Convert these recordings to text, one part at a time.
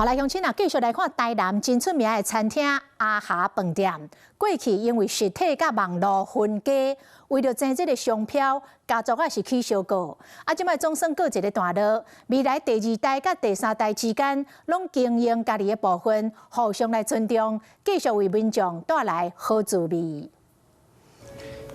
好，來鄉親啊，繼續來看台南真出名的餐廳阿霞飯店。過去因為實體甲網絡分家，為了爭這個商標，家族也是起相告。即擺總算告一個段落，未來第二代甲第三代之間，攏經營家己的部分，互相來尊重，繼續為民眾帶來好滋味。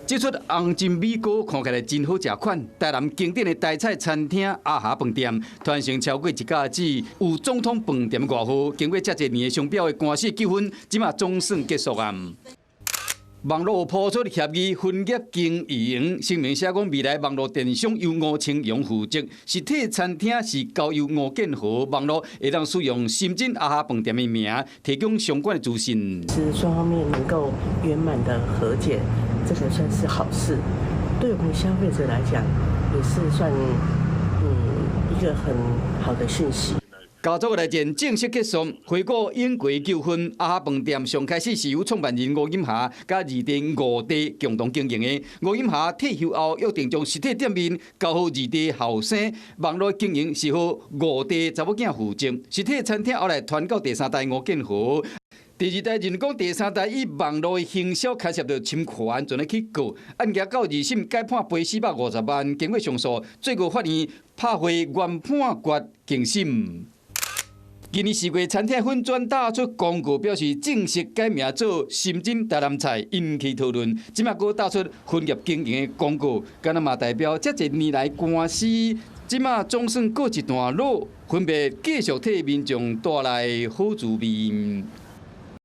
這出紅金米糕看起來真好食款，台南經典的台菜餐廳阿霞飯店，傳承超過一甲子，有總統飯店外號，經過遮濟年的商標的官司糾紛，即馬總算結束啊！網絡拋出協議分業經營，聲明寫講未來網絡電商由吳清陽負責，實體餐廳是交由吳建和，網絡會當使用深圳阿霞飯店的名，提供相關的資訊。是雙方面能夠圓滿的和解，這個算是好事，對我們消費者來講也是算一個很好的訊息。家族的內戰正式結束，回顧英國糾紛。阿霞飯店上開始是由創辦人吳錦霞甲二弟吳弟共同經營的。吳錦霞退休後約定將實體店面交予二弟後生，網絡經營是由吳弟查某囝負責。實體餐廳後來傳到第三代吳建和。第二代人講第三代以網絡的行銷開設着侵權，準來去告。案件到二審改判賠450萬，經過上訴，最高法院拍回原判決更審。今年4月，餐廳粉專打出廣告，表示正式改名做深圳台南菜，引起討論。即馬閣打出分業經營的廣告，敢若嘛代表遮濟年來官司，即馬總算告一段落，分別繼續替民眾帶來好滋味。